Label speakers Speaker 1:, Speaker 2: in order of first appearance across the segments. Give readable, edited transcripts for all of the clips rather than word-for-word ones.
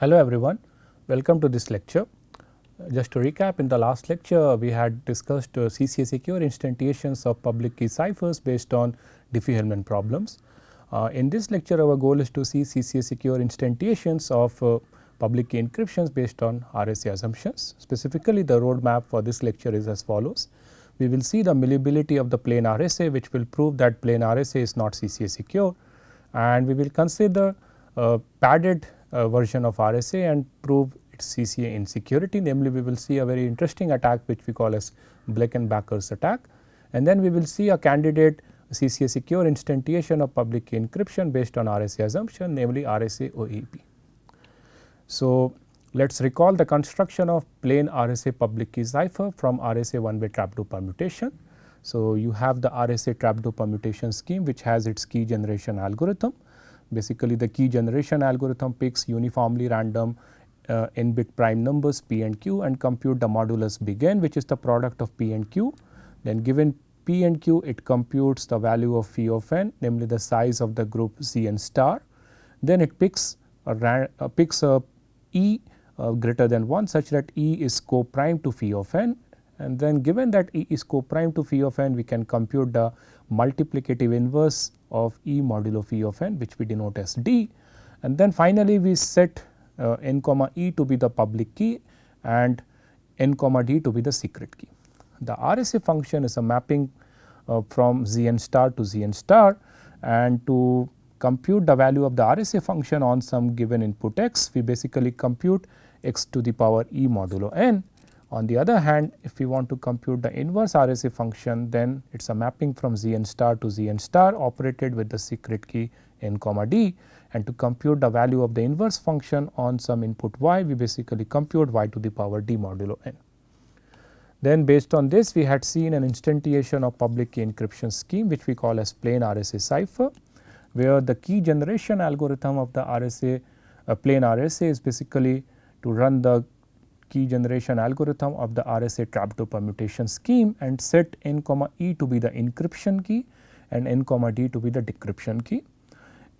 Speaker 1: Hello everyone, welcome to this lecture. Just to recap, in the last lecture we had discussed CCA secure instantiations of public key ciphers based on Diffie-Hellman problems. In this lecture our goal is to see CCA secure instantiations of public key encryptions based on RSA assumptions. Specifically, the roadmap for this lecture is as follows. We will see the malleability of the plain RSA, which will prove that plain RSA is not CCA secure, and we will consider padded version of RSA and prove its CCA insecurity. Namely, we will see a very interesting attack which we call as Blake and Baker's attack, and then we will see a candidate CCA secure instantiation of public key encryption based on RSA assumption, namely RSA OEP. So, let us recall the construction of plain RSA public key cipher from RSA one-way trapdoor permutation. So, you have the RSA trapdoor permutation scheme which has its key generation algorithm. Basically, the key generation algorithm picks uniformly random n bit prime numbers p and q and compute the modulus big N, which is the product of p and q. Then given p and q, it computes the value of phi of n, namely the size of the group Zn star. Then it picks a E greater than 1 such that E is co-prime to phi of n, and then given that E is co-prime to phi of n, we can compute the multiplicative inverse of E modulo phi of n, which we denote as D, and then finally we set n comma E to be the public key and n comma D to be the secret key. The RSA function is a mapping from Zn star to Zn star, and to compute the value of the RSA function on some given input x, we basically compute x to the power E modulo n. On the other hand, if we want to compute the inverse RSA function, then it is a mapping from Zn star to Zn star operated with the secret key n comma D, and to compute the value of the inverse function on some input y, we basically compute y to the power D modulo n. Then based on this, we had seen an instantiation of public key encryption scheme which we call as plain RSA cipher, where the key generation algorithm of the RSA plain RSA is basically to run the key generation algorithm of the RSA trapdoor permutation scheme and set n comma E to be the encryption key and n comma D to be the decryption key.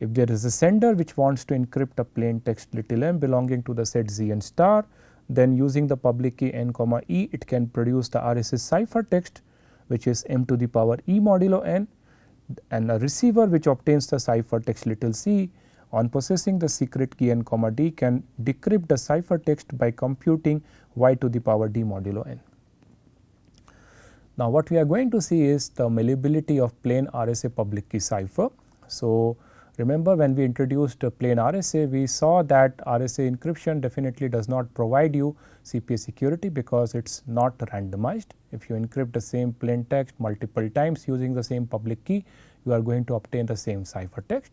Speaker 1: If there is a sender which wants to encrypt a plain text little m belonging to the set Zn star, then using the public key n comma E, it can produce the RSA cipher text which is m to the power E modulo n, and a receiver which obtains the cipher text little c on possessing the secret key n comma D can decrypt the cipher text by computing y to the power D modulo n. Now, what we are going to see is the malleability of plain RSA public key cipher. So, remember when we introduced plain RSA, we saw that RSA encryption definitely does not provide you CPA security because it is not randomized. If you encrypt the same plain text multiple times using the same public key, you are going to obtain the same cipher text.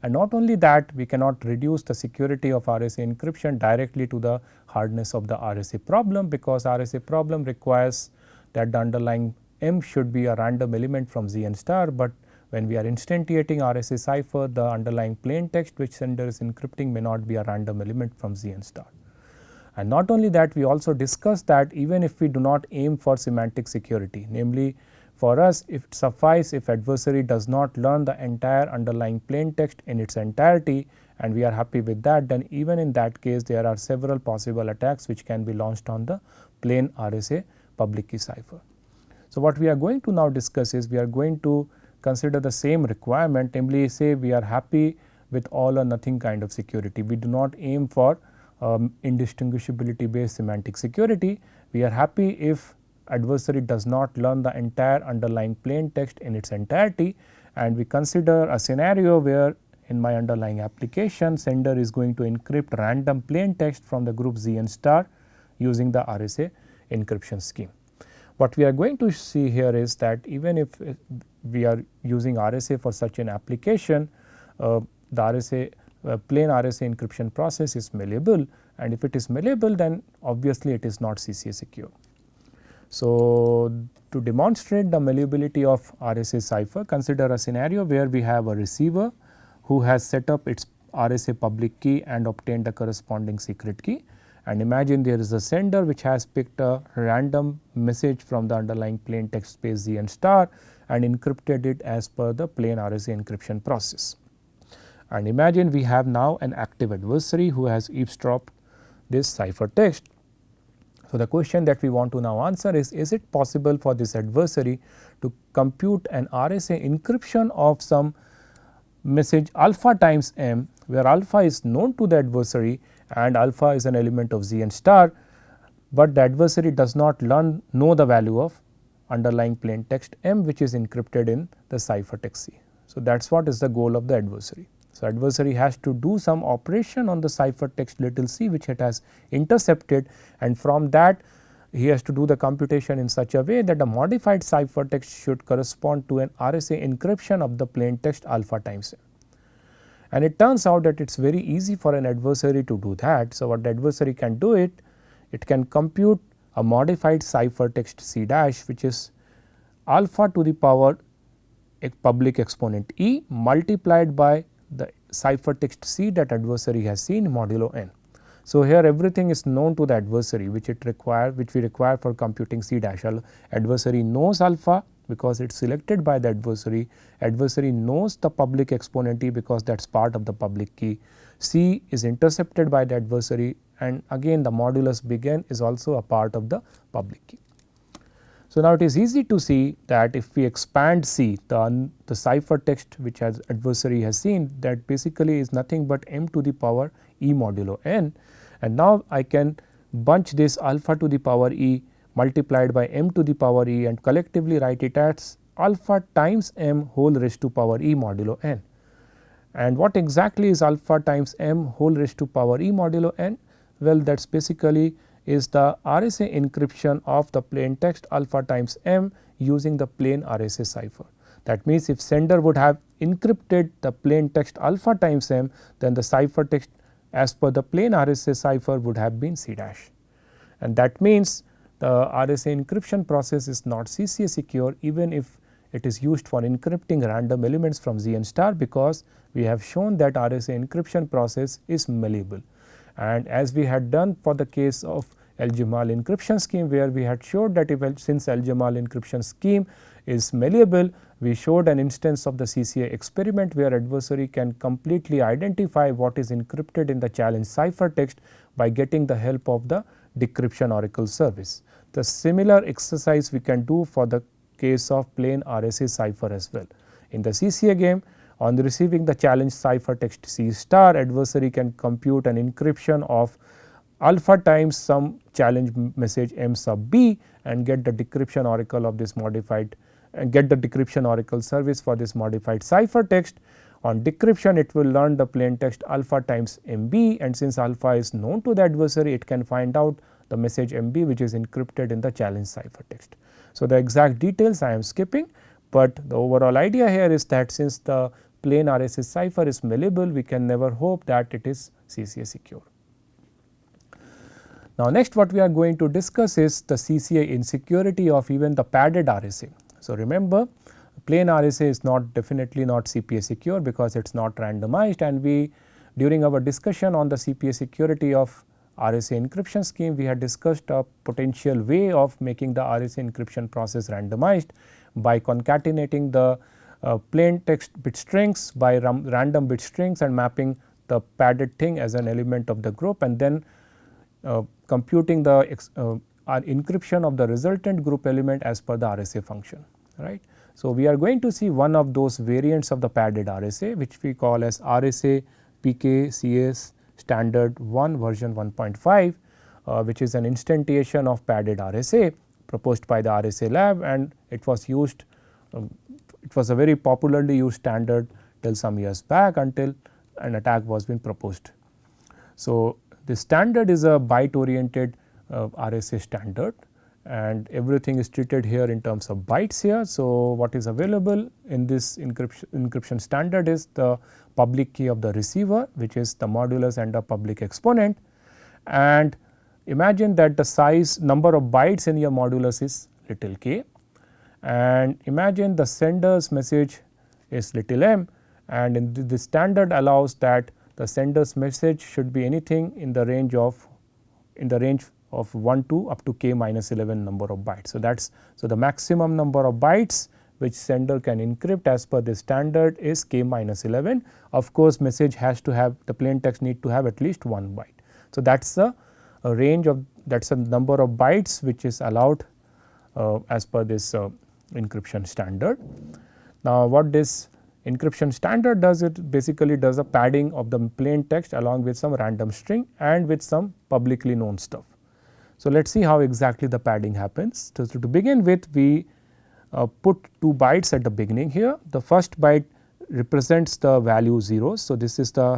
Speaker 1: And not only that, we cannot reduce the security of RSA encryption directly to the hardness of the RSA problem, because RSA problem requires that the underlying M should be a random element from Zn star, but when we are instantiating RSA cipher, the underlying plain text which sender is encrypting may not be a random element from Zn star. And not only that, we also discussed that even if we do not aim for semantic security, namely for us it suffice if adversary does not learn the entire underlying plain text in its entirety and we are happy with that, then even in that case there are several possible attacks which can be launched on the plain RSA public key cipher. So, what we are going to now discuss is we are going to consider the same requirement, namely say we are happy with all or nothing kind of security. We do not aim for indistinguishability based semantic security. We are happy if adversary does not learn the entire underlying plain text in its entirety, and we consider a scenario where in my underlying application sender is going to encrypt random plain text from the group Zn star using the RSA encryption scheme. What we are going to see here is that even if we are using RSA for such an application, the plain RSA encryption process is malleable, and if it is malleable, then obviously it is not CCA secure. So, to demonstrate the malleability of RSA cipher, consider a scenario where we have a receiver who has set up its RSA public key and obtained the corresponding secret key, and imagine there is a sender which has picked a random message from the underlying plain text space Zn star and encrypted it as per the plain RSA encryption process. And imagine we have now an active adversary who has eavesdropped this ciphertext. So, the question that we want to now answer is it possible for this adversary to compute an RSA encryption of some message alpha times m, where alpha is known to the adversary and alpha is an element of Z n star, but the adversary does not know the value of underlying plain text m, which is encrypted in the ciphertext C. So, that is what is the goal of the adversary. So, adversary has to do some operation on the ciphertext little c, which it has intercepted, and from that he has to do the computation in such a way that the modified ciphertext should correspond to an RSA encryption of the plain text alpha times m. And it turns out that it is very easy for an adversary to do that. So, what the adversary can do it can compute a modified ciphertext C dash, which is alpha to the power a public exponent e multiplied by the ciphertext C that adversary has seen modulo n. So, here everything is known to the adversary which we require for computing C dash. Adversary knows alpha because it is selected by the adversary. Adversary knows the public exponent e because that is part of the public key. C is intercepted by the adversary, and again the modulus big N is also a part of the public key. So, now it is easy to see that if we expand C, the ciphertext which has adversary has seen, that basically is nothing but m to the power e modulo n, and now I can bunch this alpha to the power e multiplied by m to the power e and collectively write it as alpha times m whole raised to power e modulo n. And what exactly is alpha times m whole raised to power e modulo n? Well, that is basically is the RSA encryption of the plain text alpha times m using the plain RSA cipher. That means, if sender would have encrypted the plain text alpha times m, then the ciphertext as per the plain RSA cipher would have been C dash, and that means the RSA encryption process is not CCA secure even if it is used for encrypting random elements from Z n star, because we have shown that RSA encryption process is malleable. And as we had done for the case of El-Jamal encryption scheme, where we had showed that since El-Jamal encryption scheme is malleable, we showed an instance of the CCA experiment where adversary can completely identify what is encrypted in the challenge ciphertext by getting the help of the decryption oracle service. The similar exercise we can do for the case of plain RSA cipher as well. In the CCA game, on receiving the challenge ciphertext C star, adversary can compute an encryption of alpha times some challenge message m sub b and get the decryption oracle of this modified and get the decryption oracle service for this modified ciphertext. On decryption, it will learn the plain text alpha times mb, and since alpha is known to the adversary, it can find out the message mb which is encrypted in the challenge ciphertext. So, the exact details I am skipping, but the overall idea here is that since the plain RSA cipher is malleable, we can never hope that it is CCA secure. Now, next what we are going to discuss is the CCA insecurity of even the padded RSA. So, remember, plain RSA is definitely not CPA secure because it is not randomized, and we during our discussion on the CPA security of RSA encryption scheme, we had discussed a potential way of making the RSA encryption process randomized by concatenating the plain text bit strings by random bit strings and mapping the padded thing as an element of the group, and then computing the encryption of the resultant group element as per the RSA function, right. So, we are going to see one of those variants of the padded RSA, which we call as RSA PKCS standard 1 version 1.5, which is an instantiation of padded RSA proposed by the RSA lab, and it was used it was a very popularly used standard till some years back until an attack was been proposed. So, the standard is a byte oriented RSA standard, and everything is treated here in terms of bytes here. So, what is available in this encryption standard is the public key of the receiver, which is the modulus and the public exponent, and imagine that the number of bytes in your modulus is little k, and imagine the sender's message is little m, and in the standard allows that the sender's message should be anything in the range of 1 to up to k minus 11 number of bytes. So, the maximum number of bytes which sender can encrypt as per the standard is k minus 11. Of course, message has to have the plain text need to have at least 1 byte. So, that is a range of that is a number of bytes which is allowed as per this encryption standard. Now, what this encryption standard does, it basically does a padding of the plain text along with some random string and with some publicly known stuff. So, let us see how exactly the padding happens. So, to begin with, we put 2 bytes at the beginning here. The first byte represents the value 0. So, this is the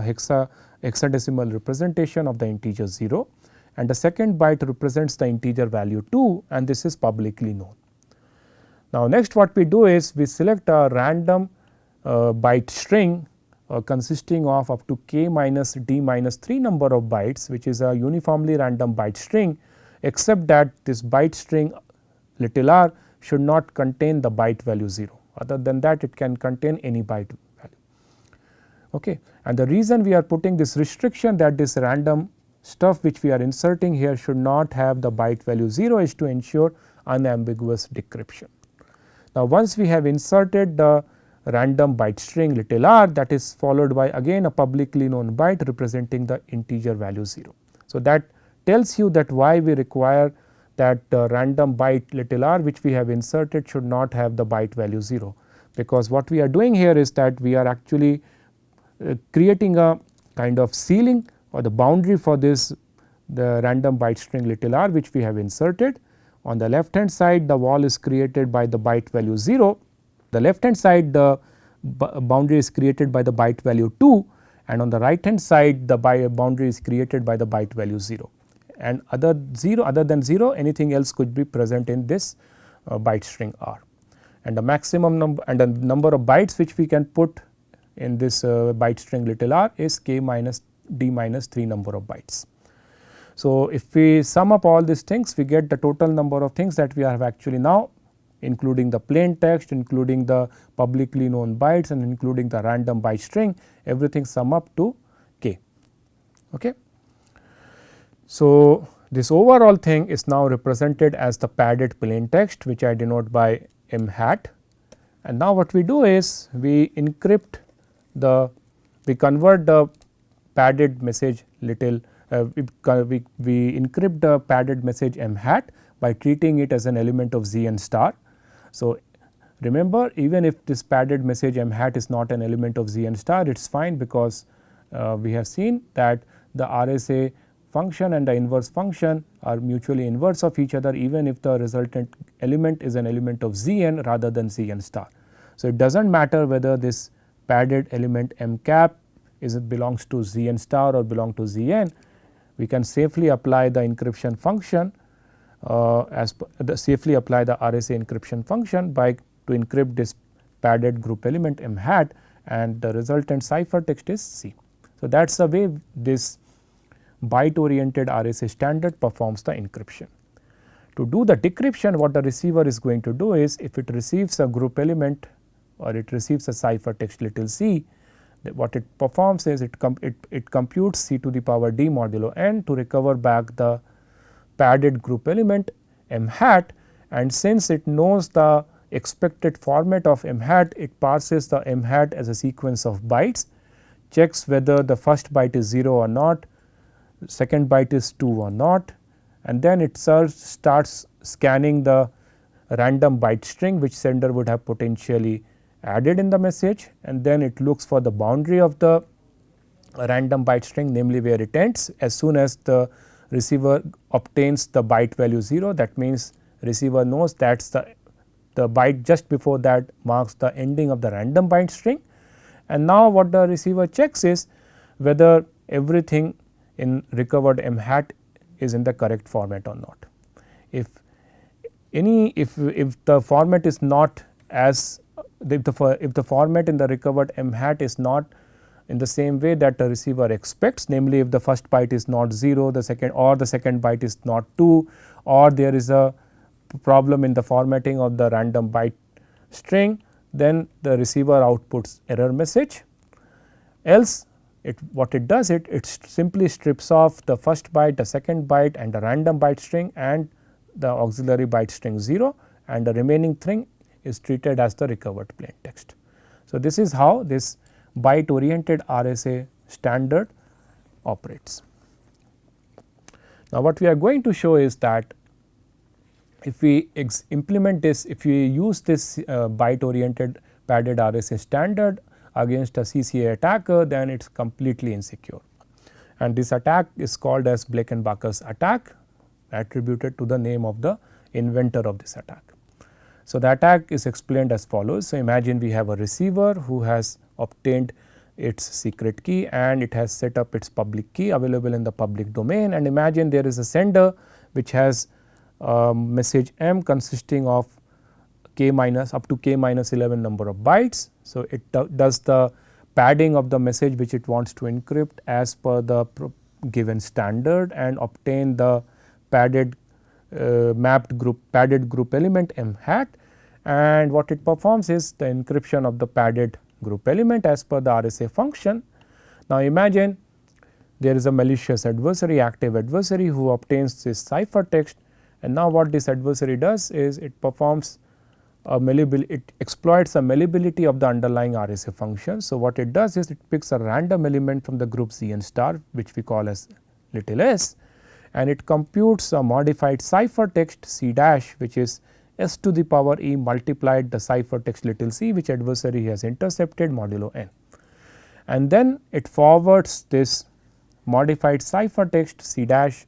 Speaker 1: hexadecimal representation of the integer 0, and the second byte represents the integer value 2, and this is publicly known. Now, next what we do is we select a random byte string consisting of up to k minus d minus 3 number of bytes, which is a uniformly random byte string, except that this byte string little r should not contain the byte value 0. Other than that, it can contain any byte value. Okay. And the reason we are putting this restriction that this random stuff which we are inserting here should not have the byte value 0 is to ensure unambiguous decryption. Now, once we have inserted the random byte string little r, that is followed by again a publicly known byte representing the integer value 0. So, that tells you that why we require that random byte little r which we have inserted should not have the byte value 0, because what we are doing here is that we are actually creating a kind of ceiling or the boundary for this the random byte string little r which we have inserted. On the left hand side, the wall is created by the byte value 0, the left hand side the boundary is created by the byte value 2, and on the right hand side the boundary is created by the byte value 0, and other than 0 anything else could be present in this byte string r, and the maximum number and the number of bytes which we can put in this byte string little r is k minus d minus 3 number of bytes. So, if we sum up all these things, we get the total number of things that we have actually now, including the plain text, including the publicly known bytes, and including the random byte string, everything sum up to k. Okay. So, this overall thing is now represented as the padded plain text, which I denote by m hat, and now what we do is we encrypt we convert the padded message little we encrypt the padded message m hat by treating it as an element of Zn star. So, remember, even if this padded message m hat is not an element of Zn star, it is fine, because we have seen that the RSA function and the inverse function are mutually inverse of each other even if the resultant element is an element of Zn rather than Zn star. So, it does not matter whether this padded element m cap belongs to Zn star or belong to Zn, we can safely apply the encryption function safely apply the RSA encryption function by to encrypt this padded group element m hat, and the resultant ciphertext is C. So, that is the way this byte oriented RSA standard performs the encryption. To do the decryption, what the receiver is going to do is, if it receives a group element or it receives a ciphertext little c, what it performs is it computes c to the power d modulo n to recover back the padded group element m hat, and since it knows the expected format of m hat, it parses the m hat as a sequence of bytes, checks whether the first byte is 0 or not, second byte is 2 or not, and then it starts scanning the random byte string which sender would have potentially added in the message, and then it looks for the boundary of the random byte string, namely where it ends. As soon as the receiver obtains the byte value 0, that means receiver knows that is the byte just before that marks the ending of the random byte string, and now what the receiver checks is whether everything in recovered m hat is in the correct format or not. If the format is not as if the format in the recovered m hat is not in the same way that the receiver expects, namely if the first byte is not 0, the second byte is not 2, or there is a problem in the formatting of the random byte string, then the receiver outputs error message. Else what it does, it simply strips off the first byte, the second byte, and the random byte string and the auxiliary byte string 0, and the remaining thing is treated as the recovered plain text. So, this is how this byte oriented RSA standard operates. Now, what we are going to show is that if we implement this, if we use this byte oriented padded RSA standard against a CCA attacker, then it is completely insecure. And this attack is called as Blake-Bacchus attack, attributed to the name of the inventor of this attack. So, the attack is explained as follows. So, imagine we have a receiver who has obtained its secret key and it has set up its public key available in the public domain, and imagine there is a sender which has message M consisting of k minus up to k minus 11 number of bytes. So, it does the padding of the message which it wants to encrypt as per the given standard and obtain the padded mapped group padded group element M hat, and what it performs is the encryption of the padded group element as per the RSA function. Now, imagine there is a malicious adversary, active adversary, who obtains this ciphertext, and now what this adversary does is it performs a malleability, it exploits a malleability of the underlying RSA function. So, what it does is it picks a random element from the group Cn star, which we call as little s, and it computes a modified ciphertext C dash, which is s to the power e multiplied the ciphertext little c which adversary has intercepted modulo n, and then it forwards this modified ciphertext C dash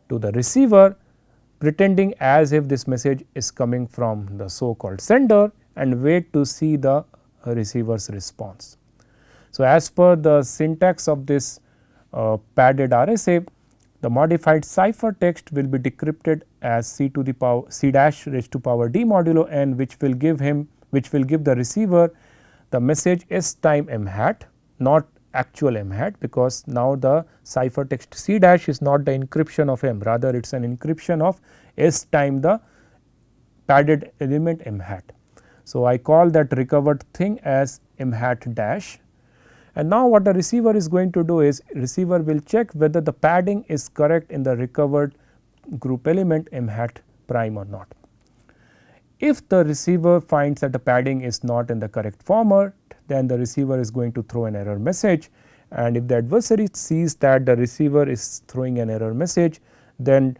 Speaker 1: to the receiver, pretending as if this message is coming from the so called sender, and wait to see the receiver's response. So, as per the syntax of this padded RSA, the modified ciphertext will be decrypted as c to the power c dash raised to power d modulo n, which will give the receiver the message s time m hat, not actual m hat, because now the ciphertext c dash is not the encryption of m, rather it is an encryption of s time the padded element m hat. So, I call that recovered thing as m hat dash. And now, what the receiver is going to do is receiver will check whether the padding is correct in the recovered group element m hat prime or not. If the receiver finds that the padding is not in the correct format, then the receiver is going to throw an error message, and if the adversary sees that the receiver is throwing an error message, then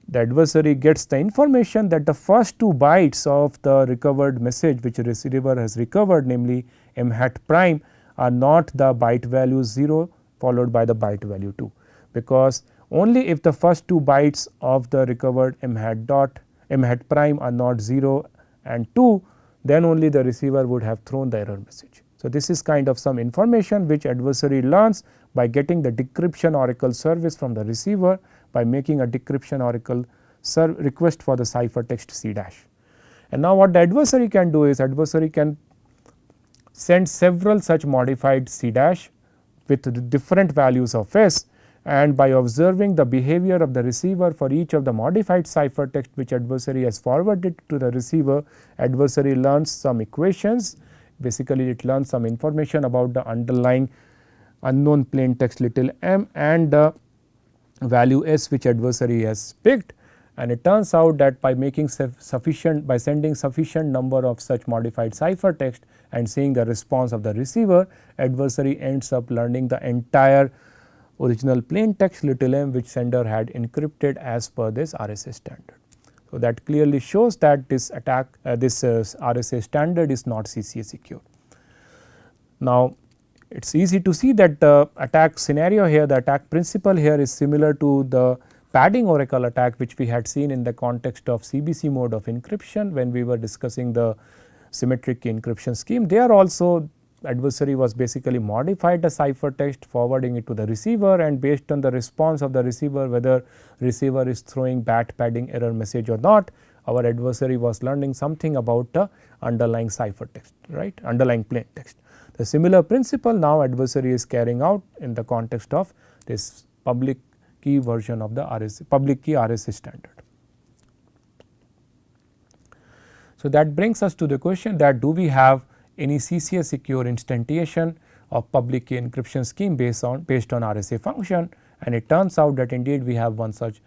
Speaker 1: the adversary gets the information that the first 2 bytes of the recovered message which the receiver has recovered, namely m hat prime, are not the byte value 0 followed by the byte value 2, because only if the first 2 bytes of the recovered m hat prime are not 0 and 2, then only the receiver would have thrown the error message. So, this is kind of some information which adversary learns by getting the decryption oracle service from the receiver by making a decryption oracle request for the ciphertext C dash. And now, what the adversary can do is adversary can send several such modified C dash with different values of s, and by observing the behavior of the receiver for each of the modified ciphertext which adversary has forwarded to the receiver, adversary learns some equations. Basically, it learns some information about the underlying unknown plain text little m and the value s which adversary has picked, and it turns out that by making sending sufficient number of such modified ciphertext and seeing the response of the receiver, adversary ends up learning the entire original plain text little m which sender had encrypted as per this RSA standard. So, that clearly shows that this attack this RSA standard is not CCA secure. Now, it is easy to see that the attack scenario here, the attack principle here is similar to the padding oracle attack which we had seen in the context of CBC mode of encryption when we were discussing the symmetric key encryption scheme. There also adversary was basically modified the ciphertext, forwarding it to the receiver, and based on the response of the receiver whether receiver is throwing bat padding error message or not, our adversary was learning something about the underlying ciphertext, right, underlying plain text. The similar principle now adversary is carrying out in the context of this public key version of the RSA public key RSA standard. So, that brings us to the question that do we have any CCA secure instantiation of public key encryption scheme based on RSA function, and it turns out that indeed we have one such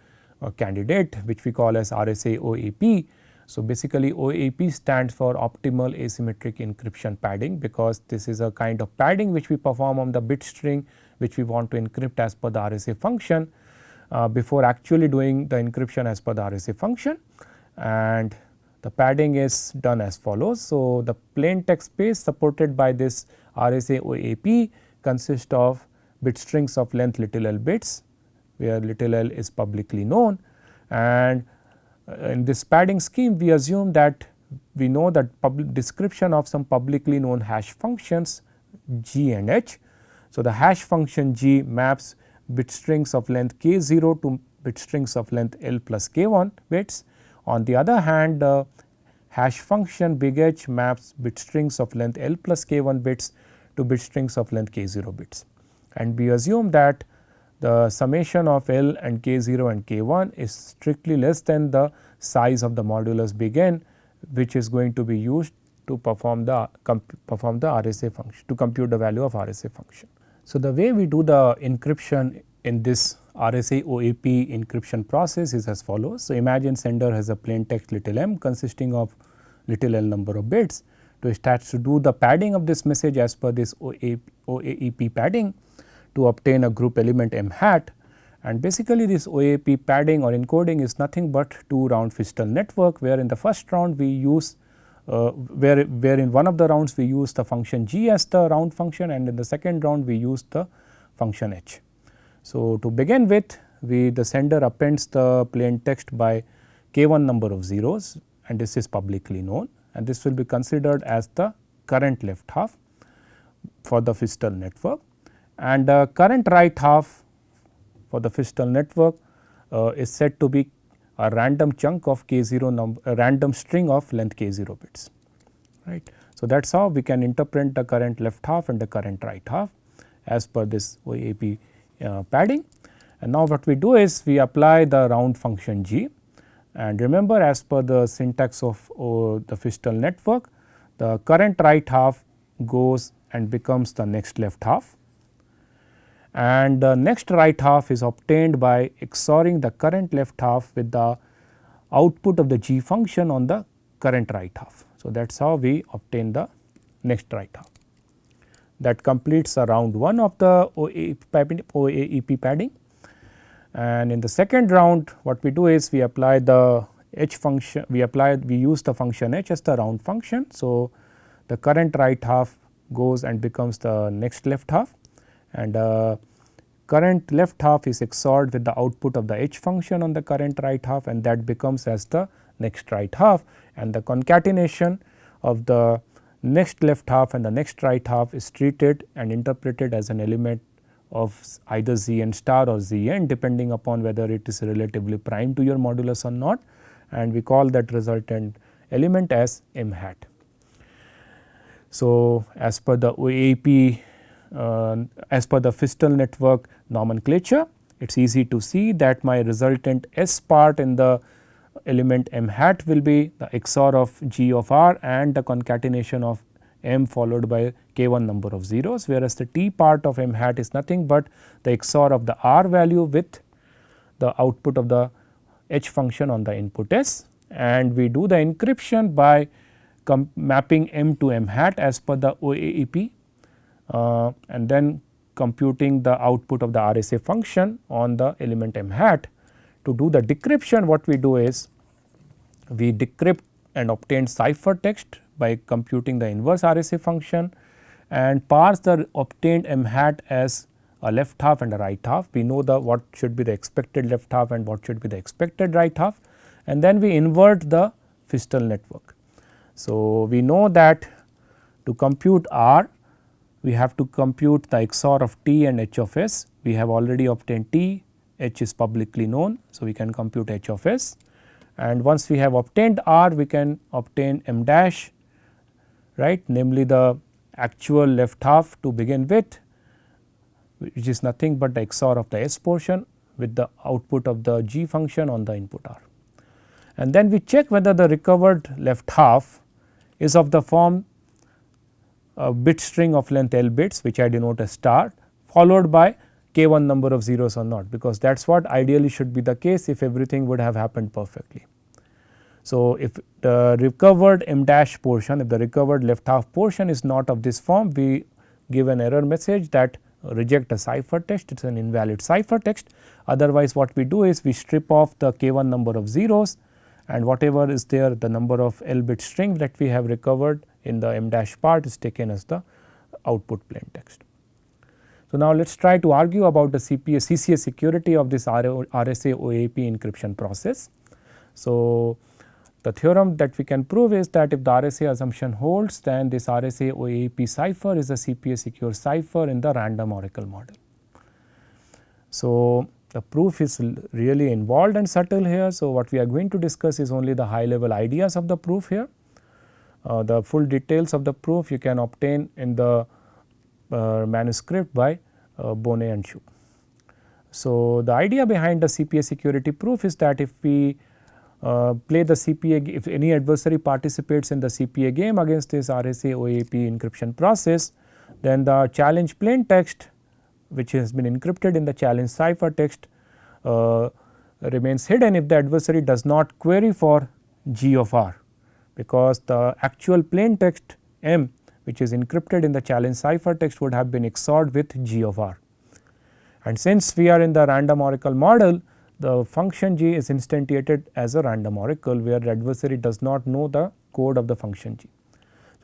Speaker 1: candidate which we call as RSA OAP, So, basically OAP stands for optimal asymmetric encryption padding, because this is a kind of padding which we perform on the bit string which we want to encrypt as per the RSA function before actually doing the encryption as per the RSA function, and the padding is done as follows. So, the plain text space supported by this RSA OAP consists of bit strings of length little l bits, where little l is publicly known, and in this padding scheme we assume that we know that description of some publicly known hash functions g and h. So, the hash function g maps bit strings of length k 0 to bit strings of length l plus k 1 bits. On the other hand, the hash function big H maps bit strings of length l plus k 1 bits to bit strings of length k 0 bits, and we assume that the summation of L and k 0 and k 1 is strictly less than the size of the modulus big N, which is going to be used to perform the RSA function, to compute the value of RSA function. So, the way we do the encryption in this RSA OAP encryption process is as follows. So, imagine sender has a plain text little m consisting of little l number of bits. So, it starts to do the padding of this message as per this OAP padding to obtain a group element m hat, and basically this OAP padding or encoding is nothing but 2 round Fistel network, where in the first round we use where in one of the rounds we use the function g as the round function, and in the second round we use the function h. So, to begin with, the sender appends the plain text by k 1 number of zeros, and this is publicly known, and this will be considered as the current left half for the Fistel network, and the current right half for the Fistel network is said to be a random chunk of k 0 number, a random string of length k 0 bits, right. So, that is how we can interpret the current left half and the current right half as per this OAP padding. And now what we do is we apply the round function g, and remember, as per the syntax of the Fistel network, the current right half goes and becomes the next left half, and the next right half is obtained by XORing the current left half with the output of the g function on the current right half. So, that is how we obtain the next right half. That completes the round 1 of the OAP padding, and in the second round what we do is we apply the h function, we use the function h as the round function. So, the current right half goes and becomes the next left half, and current left half is XORed with the output of the h function on the current right half, and that becomes as the next right half, and the concatenation of the next left half and the next right half is treated and interpreted as an element of either z n star or z n, depending upon whether it is relatively prime to your modulus or not, and we call that resultant element as m hat. So, as per the OAP as per the Fistel network nomenclature, it is easy to see that my resultant S part in the element m hat will be the XOR of g of r and the concatenation of m followed by k 1 number of zeros, whereas the t part of m hat is nothing but the XOR of the r value with the output of the h function on the input s, and we do the encryption by mapping m to m hat as per the OAP, and then computing the output of the RSA function on the element m hat. To do the decryption, what we do is we decrypt and obtain cipher text by computing the inverse RSA function and parse the obtained m hat as a left half and a right half. We know what should be the expected left half and what should be the expected right half, and then we invert the Fistel network. So, we know that to compute R, we have to compute the XOR of t and h of s. We have already obtained t, h is publicly known. So, we can compute h of s, and once we have obtained R, we can obtain m dash, right, namely the actual left half to begin with, which is nothing but the XOR of the s portion with the output of the g function on the input R. And then we check whether the recovered left half is of the form a bit string of length l bits, which I denote as star, followed by k 1 number of zeros or not, because that is what ideally should be the case if everything would have happened perfectly. So, if the recovered m dash portion, if the recovered left half portion is not of this form, we give an error message that reject a ciphertext, it is an invalid ciphertext. Otherwise, what we do is we strip off the k1 number of zeros, and whatever is there, the number of L bit string that we have recovered in the m dash part is taken as the output plain text. So, now let us try to argue about the CCA security of this RSA OAP encryption process. So, the theorem that we can prove is that if the RSA assumption holds, then this RSA OAP cipher is a CPA secure cipher in the random oracle model. So, the proof is really involved and subtle here. So, what we are going to discuss is only the high level ideas of the proof here. The full details of the proof you can obtain in the manuscript by Bonnet and Xu. So, the idea behind the CPA security proof is that if we play the CPA, if any adversary participates in the CPA game against this RSA OAP encryption process, then the challenge plain text, which has been encrypted in the challenge ciphertext, remains hidden if the adversary does not query for G of R, because the actual plain text M, which is encrypted in the challenge ciphertext, would have been XORed with G of R. And since we are in the random oracle model, the function G is instantiated as a random oracle, where the adversary does not know the code of the function G.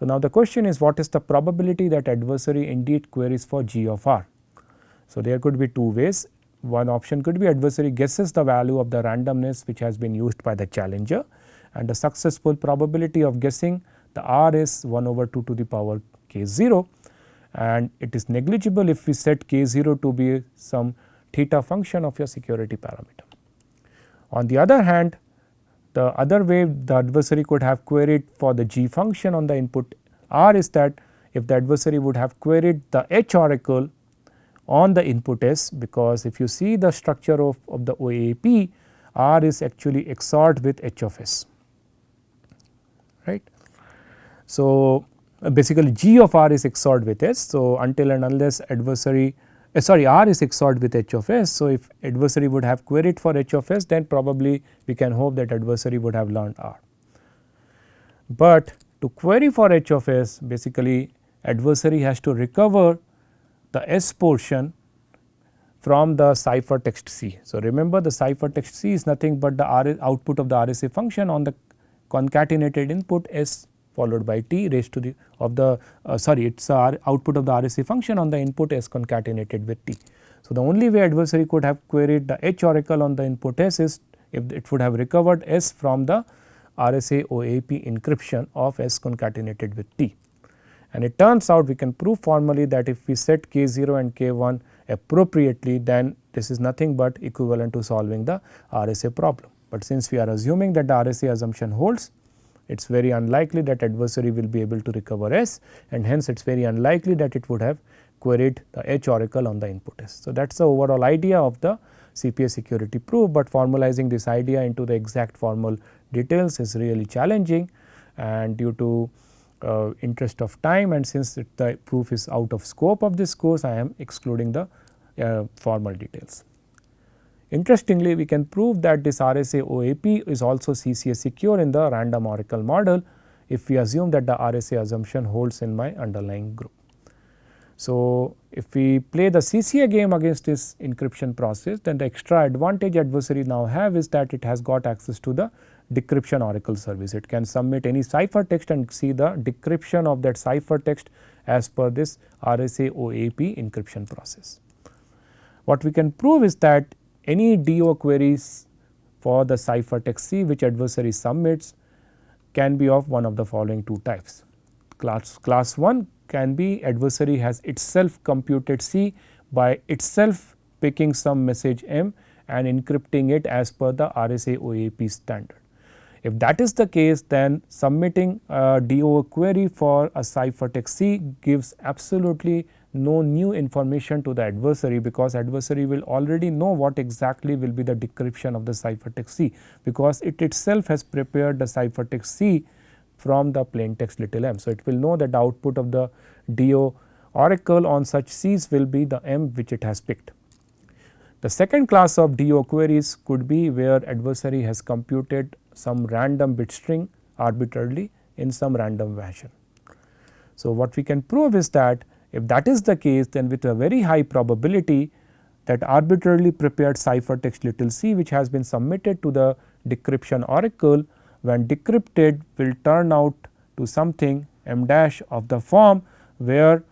Speaker 1: So, now the question is, what is the probability that adversary indeed queries for G of R? So, there could be two ways. One option could be adversary guesses the value of the randomness which has been used by the challenger, and the successful probability of guessing the R is 1 over 2 to the power k0, and it is negligible if we set k0 to be some theta function of your security parameter. On the other hand, the other way the adversary could have queried for the G function on the input R is that if the adversary would have queried the H oracle on the input S, because if you see the structure of the OAP, R is actually XORed with H of S, right. So, basically G of R is XORed with S. So, until and unless adversary R is XORed with H of S. So, if adversary would have queried for H of S, then probably we can hope that adversary would have learned R. But to query for H of S, basically adversary has to recover the S portion from the ciphertext C. So, remember the ciphertext C is nothing but the output of the RSA function on the concatenated input S followed by T raised to the of the it is output of the RSA function on the input S concatenated with T. So, the only way adversary could have queried the H oracle on the input S is if it would have recovered S from the RSA OAP encryption of S concatenated with T. And it turns out we can prove formally that if we set k0 and k1 appropriately, then this is nothing but equivalent to solving the RSA problem. But since we are assuming that the RSA assumption holds, it is very unlikely that adversary will be able to recover S, and hence it is very unlikely that it would have queried the H oracle on the input S. So, that is the overall idea of the CPA security proof, but formalizing this idea into the exact formal details is really challenging, and due to interest of time, and since the proof is out of scope of this course, I am excluding the formal details. Interestingly, we can prove that this RSA OAP is also CCA secure in the random oracle model if we assume that the RSA assumption holds in my underlying group. So, if we play the CCA game against this encryption process, then the extra advantage adversary now have is that it has got access to the decryption oracle service. It can submit any ciphertext and see the decryption of that ciphertext as per this RSA OAP encryption process. What we can prove is that any DO queries for the ciphertext C which adversary submits can be of one of the following two types. Class 1 can be adversary has itself computed C by itself picking some message M and encrypting it as per the RSA OAP standard. If that is the case, then submitting a DO query for a ciphertext C gives absolutely no new information to the adversary, because adversary will already know what exactly will be the decryption of the ciphertext C, because it itself has prepared the ciphertext C from the plaintext little m. So, it will know that the output of the DO oracle on such C's will be the M which it has picked. The second class of DO queries could be where adversary has computed some random bit string arbitrarily in some random fashion. So, what we can prove is that if that is the case, then with a very high probability that arbitrarily prepared ciphertext little c which has been submitted to the decryption oracle, when decrypted will turn out to something m dash of the form where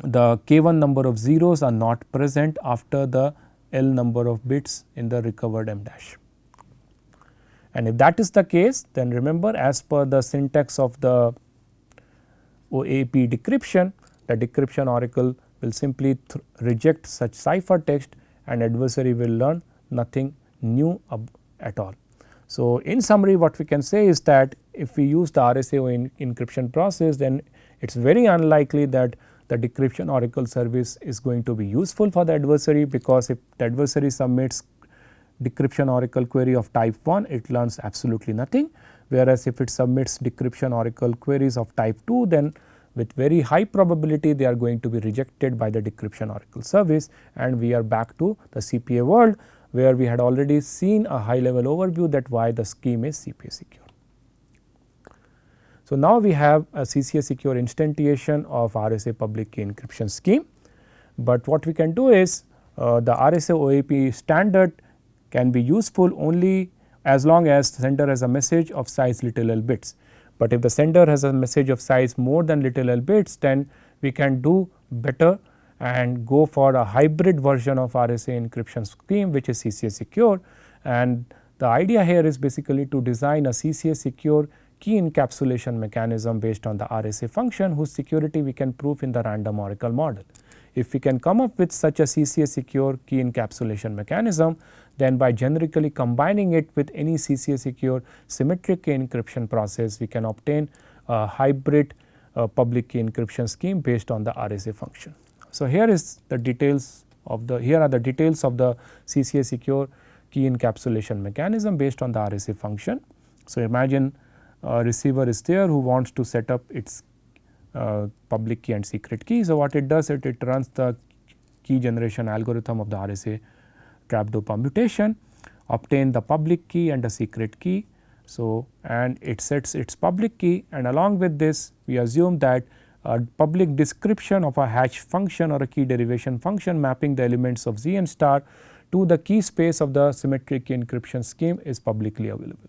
Speaker 1: the k1 number of zeros are not present after the L number of bits in the recovered m dash. And if that is the case, then remember, as per the syntax of the OAP decryption, the decryption oracle will simply reject such ciphertext and adversary will learn nothing new at all. So, in summary, what we can say is that if we use the RSA encryption process, then it is very unlikely that the decryption oracle service is going to be useful for the adversary, because if the adversary submits decryption oracle query of type 1, it learns absolutely nothing, whereas if it submits decryption oracle queries of type 2, then with very high probability they are going to be rejected by the decryption oracle service, and we are back to the CPA world where we had already seen a high level overview that why the scheme is CPA secure. So, now we have a CCA secure instantiation of RSA public key encryption scheme, but what we can do is the RSA OAP standard can be useful only as long as the sender has a message of size little l bits. But if the sender has a message of size more than little l bits, then we can do better and go for a hybrid version of RSA encryption scheme which is CCA secure. And the idea here is basically to design a CCA secure key encapsulation mechanism based on the RSA function whose security we can prove in the random oracle model. If we can come up with such a CCA secure key encapsulation mechanism, then by generically combining it with any CCA secure symmetric key encryption process, we can obtain a hybrid public key encryption scheme based on the RSA function. So, here is the details of the CCA secure key encapsulation mechanism based on the RSA function. So, imagine a receiver is there who wants to set up its public key and secret key. So, what it does it runs the key generation algorithm of the RSA trapdoor permutation, obtain the public key and the secret key. So, and it sets its public key, and along with this we assume that a public description of a hash function or a key derivation function mapping the elements of Z n star to the key space of the symmetric key encryption scheme is publicly available.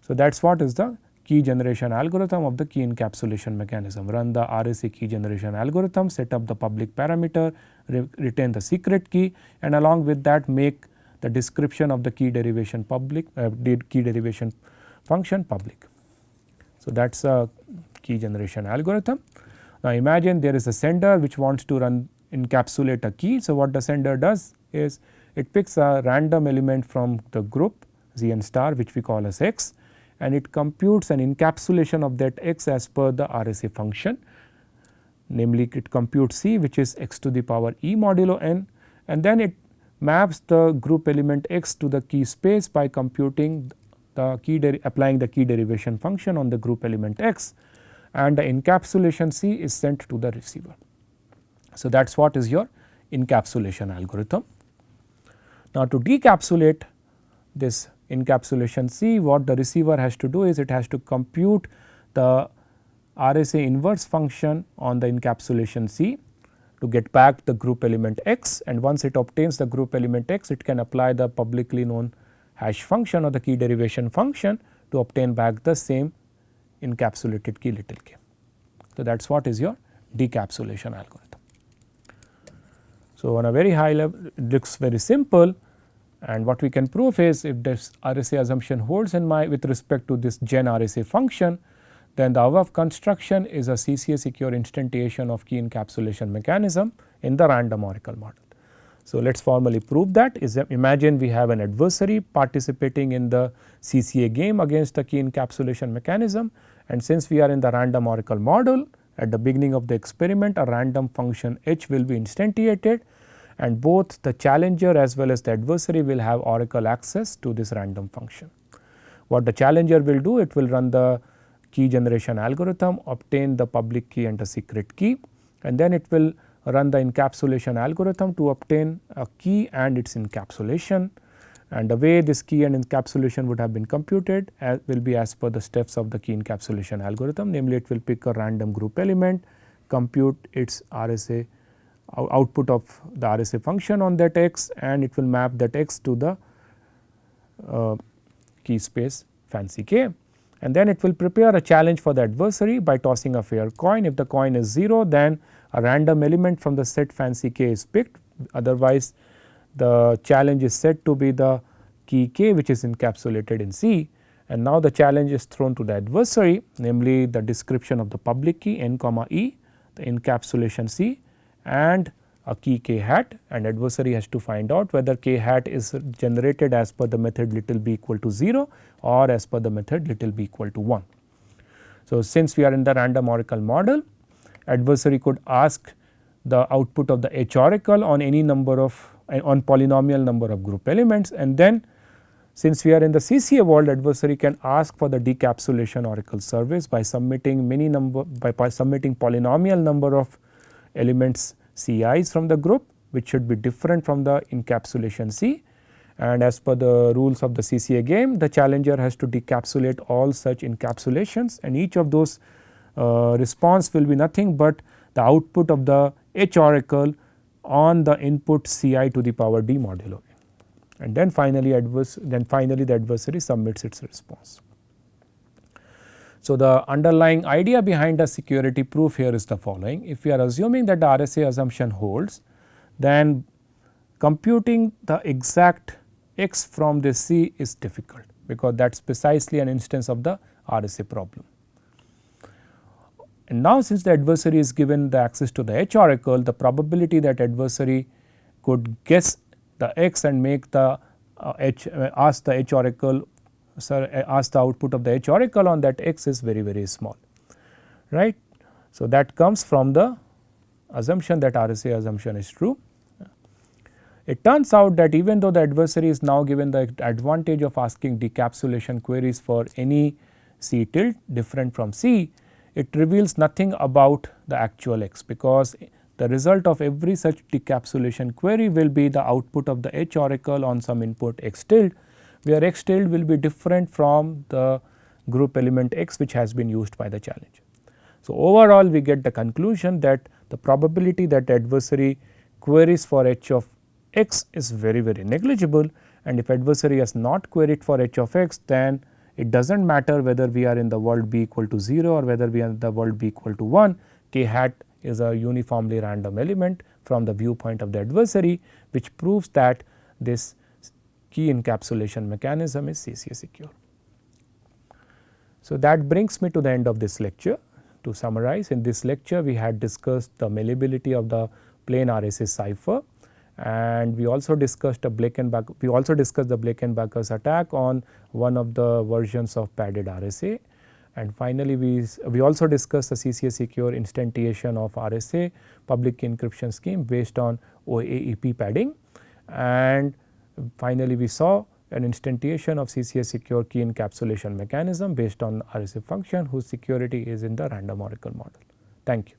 Speaker 1: So, that is what is the key generation algorithm of the key encapsulation mechanism. Run the RSA key generation algorithm, set up the public parameter, retain the secret key, and along with that make the description of the key derivation function public. So, that is a key generation algorithm. Now, imagine there is a sender which wants to encapsulate a key. So, what the sender does is it picks a random element from the group Z n star which we call as x, and it computes an encapsulation of that x as per the RSA function, namely it computes C which is x to the power e modulo n, and then it maps the group element x to the key space by computing the applying the key derivation function on the group element x, and the encapsulation C is sent to the receiver. So, that is what is your encapsulation algorithm. Now, to decapsulate this encapsulation C, what the receiver has to do is it has to compute the RSA inverse function on the encapsulation C to get back the group element x, and once it obtains the group element x, it can apply the publicly known hash function or the key derivation function to obtain back the same encapsulated key little k. So, that is what is your decapsulation algorithm. So, on a very high level it looks very simple, and what we can prove is if this RSA assumption holds in mind with respect to this gen RSA function, then the above construction is a CCA secure instantiation of key encapsulation mechanism in the random oracle model. So, let us formally prove that. Imagine we have an adversary participating in the CCA game against the key encapsulation mechanism, and since we are in the random oracle model, at the beginning of the experiment a random function h will be instantiated, and both the challenger as well as the adversary will have oracle access to this random function. What the challenger will do, it will run the key generation algorithm, obtain the public key and the secret key, and then it will run the encapsulation algorithm to obtain a key and its encapsulation, and the way this key and encapsulation would have been computed will be as per the steps of the key encapsulation algorithm. Namely, it will pick a random group element, compute its RSA output of the RSA function on that x, and it will map that x to the key space fancy k, and then it will prepare a challenge for the adversary by tossing a fair coin. If the coin is 0, then a random element from the set fancy k is picked, otherwise the challenge is said to be the key k which is encapsulated in C, and now the challenge is thrown to the adversary, namely the description of the public key n comma e, the encapsulation C, and a key k hat, and adversary has to find out whether k hat is generated as per the method little b equal to 0 or as per the method little b equal to 1. So, since we are in the random oracle model, adversary could ask the output of the H oracle on any number of on polynomial number of group elements, and then since we are in the CCA world, adversary can ask for the decapsulation oracle service by submitting by submitting polynomial number of elements Ci's from the group, which should be different from the encapsulation C, and as per the rules of the CCA game, the challenger has to decapsulate all such encapsulations, and each of those response will be nothing but the output of the H oracle on the input Ci to the power d modulo, and then finally the adversary submits its response. So, the underlying idea behind the security proof here is the following: if we are assuming that the RSA assumption holds, then computing the exact x from this C is difficult, because that is precisely an instance of the RSA problem. And now, since the adversary is given the access to the H oracle, the probability that adversary could guess the x and make the ask the H oracle ask the output of the H oracle on that x is very small, right. So, that comes from the assumption that RSA assumption is true. It turns out that even though the adversary is now given the advantage of asking decapsulation queries for any C tilde different from C, it reveals nothing about the actual x, because the result of every such decapsulation query will be the output of the H oracle on some input x tilde, where x tilde will be different from the group element x which has been used by the challenger. So, overall we get the conclusion that the probability that adversary queries for H of x is very negligible, and if adversary has not queried for H of x, then it does not matter whether we are in the world b equal to 0 or whether we are in the world b equal to 1, k hat is a uniformly random element from the viewpoint of the adversary, which proves that this key encapsulation mechanism is CCA secure. So, that brings me to the end of this lecture. To summarize, in this lecture we had discussed the malleability of the plain RSA cipher, and we also discussed the Blankenbaker's attack on one of the versions of padded RSA, and finally we also discussed the CCA secure instantiation of RSA public key encryption scheme based on OAEP padding, and finally we saw an instantiation of CCA secure key encapsulation mechanism based on RSA function whose security is in the random oracle model. Thank you.